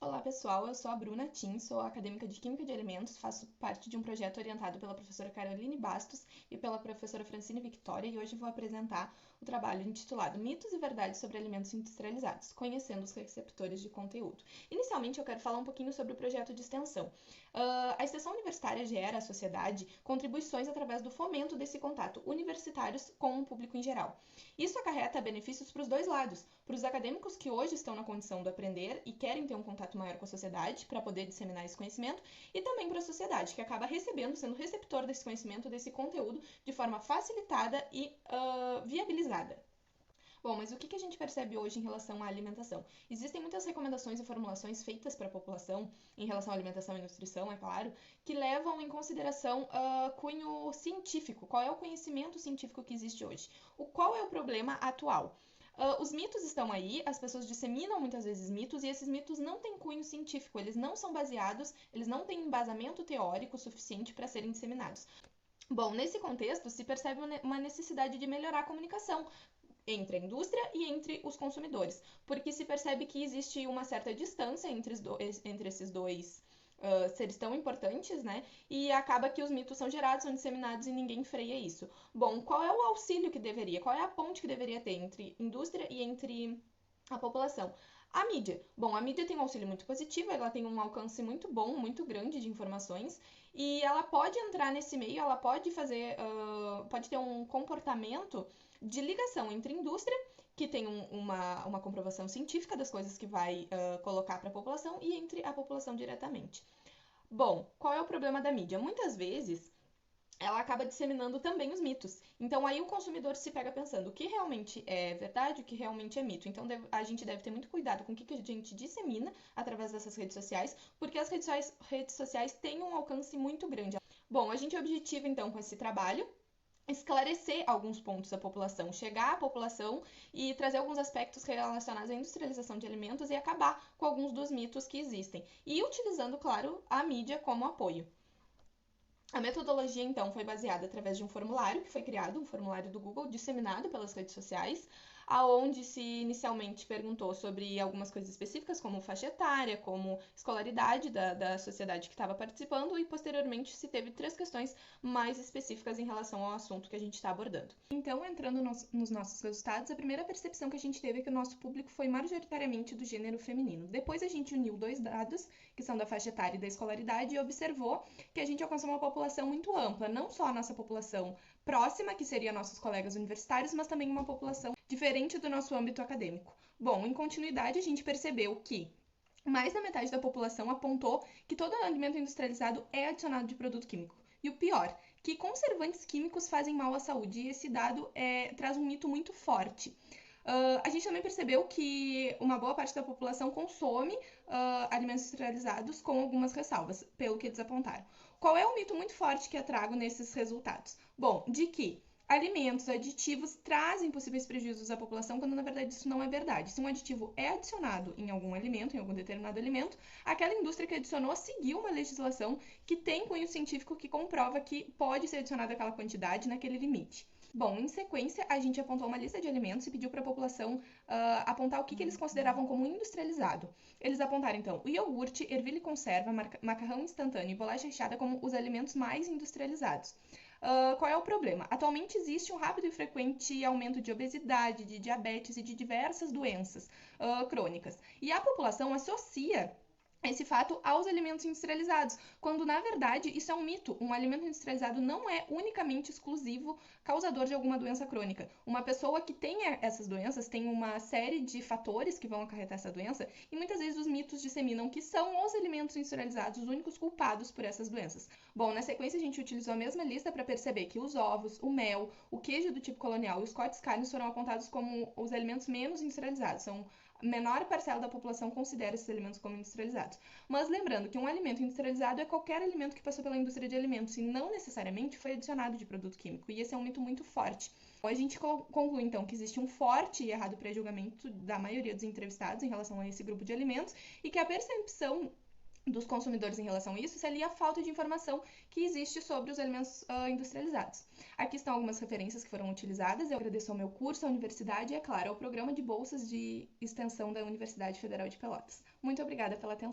Olá pessoal, eu sou a Bruna Tim, sou acadêmica de Química de Alimentos, faço parte de um projeto orientado pela professora Caroline Bastos e pela professora Francine Victoria e hoje vou apresentar o trabalho intitulado Mitos e Verdades sobre Alimentos Industrializados, conhecendo os receptores de conteúdo. Inicialmente eu quero falar um pouquinho sobre o projeto de extensão. A extensão universitária gera à sociedade contribuições através do fomento desse contato universitários com o público em geral. Isso acarreta benefícios para os dois lados, para os acadêmicos que hoje estão na condição de aprender e querem ter um contato maior com a sociedade para poder disseminar esse conhecimento, e também para a sociedade, que acaba recebendo, sendo receptor desse conhecimento, desse conteúdo, de forma facilitada e viabilizada. Bom, mas o que a gente percebe hoje em relação à alimentação? Existem muitas recomendações e formulações feitas para a população em relação à alimentação e nutrição, é claro, que levam em consideração cunho científico. Qual é o conhecimento científico que existe hoje? Qual é o problema atual? Os mitos estão aí, as pessoas disseminam muitas vezes mitos e esses mitos não têm cunho científico, eles não são baseados, eles não têm embasamento teórico suficiente para serem disseminados. Bom, nesse contexto, se percebe uma necessidade de melhorar a comunicação entre a indústria e entre os consumidores, porque se percebe que existe uma certa distância entre esses dois seres tão importantes, né? E acaba que os mitos são gerados, são disseminados e ninguém freia isso. Bom, qual é o auxílio que deveria, qual é a ponte que deveria ter entre indústria e entre a população? A mídia. Bom, a mídia tem um auxílio muito positivo, ela tem um alcance muito bom, muito grande de informações, e ela pode entrar nesse meio, ela pode fazer, pode ter um comportamento de ligação entre indústria, que tem uma comprovação científica das coisas que vai colocar para a população, e entre a população diretamente. Bom, qual é o problema da mídia? Muitas vezes ela acaba disseminando também os mitos. Então aí o consumidor se pega pensando o que realmente é verdade, o que realmente é mito. Então a gente deve ter muito cuidado com o que a gente dissemina através dessas redes sociais, porque as redes sociais têm um alcance muito grande. Bom, a gente objetiva então com esse trabalho esclarecer alguns pontos da população, chegar à população e trazer alguns aspectos relacionados à industrialização de alimentos e acabar com alguns dos mitos que existem. E utilizando, claro, a mídia como apoio. A metodologia, então, foi baseada através de um formulário que foi criado, um formulário do Google, disseminado pelas redes sociais, aonde se inicialmente perguntou sobre algumas coisas específicas, como faixa etária, como escolaridade da sociedade que estava participando, e posteriormente se teve 3 questões mais específicas em relação ao assunto que a gente está abordando. Então, entrando nos nossos resultados, a primeira percepção que a gente teve é que o nosso público foi majoritariamente do gênero feminino. Depois a gente uniu 2 dados, que são da faixa etária e da escolaridade, e observou que a gente alcançou uma população muito ampla, não só a nossa população próxima, que seria nossos colegas universitários, mas também uma população diferente do nosso âmbito acadêmico. Bom, em continuidade, a gente percebeu que mais da metade da população apontou que todo alimento industrializado é adicionado de produto químico. E o pior, que conservantes químicos fazem mal à saúde. E esse dado traz um mito muito forte. A gente também percebeu que uma boa parte da população consome alimentos industrializados com algumas ressalvas, pelo que eles apontaram. Qual é o mito muito forte que eu trago nesses resultados? Bom, de que alimentos, aditivos trazem possíveis prejuízos à população, quando na verdade isso não é verdade. Se um aditivo é adicionado em algum alimento, em algum determinado alimento, aquela indústria que adicionou seguiu uma legislação que tem cunho científico que comprova que pode ser adicionada aquela quantidade naquele limite. Bom, em sequência, a gente apontou uma lista de alimentos e pediu para a população apontar o que eles consideravam como industrializado. Eles apontaram, então, o iogurte, ervilha e conserva, macarrão instantâneo e bolacha recheada como os alimentos mais industrializados. Qual é o problema? Atualmente existe um rápido e frequente aumento de obesidade, de diabetes e de diversas doenças crônicas. E a população associa esse fato aos alimentos industrializados, quando na verdade isso é um mito. Um alimento industrializado não é unicamente exclusivo causador de alguma doença crônica. Uma pessoa que tenha essas doenças tem uma série de fatores que vão acarretar essa doença e muitas vezes os mitos disseminam que são os alimentos industrializados os únicos culpados por essas doenças. Bom, na sequência a gente utilizou a mesma lista para perceber que os ovos, o mel, o queijo do tipo colonial e os cortes carnes foram apontados como os alimentos menos industrializados. São menor parcela da população considera esses alimentos como industrializados. Mas lembrando que um alimento industrializado é qualquer alimento que passou pela indústria de alimentos e não necessariamente foi adicionado de produto químico. E esse é um mito muito forte. A gente conclui então que existe um forte e errado pré-julgamento da maioria dos entrevistados em relação a esse grupo de alimentos e que a percepção dos consumidores em relação a isso se alia à falta de informação que existe sobre os alimentos industrializados. Aqui estão algumas referências que foram utilizadas. Eu agradeço ao meu curso, à universidade e, é claro, ao programa de bolsas de extensão da Universidade Federal de Pelotas. Muito obrigada pela atenção.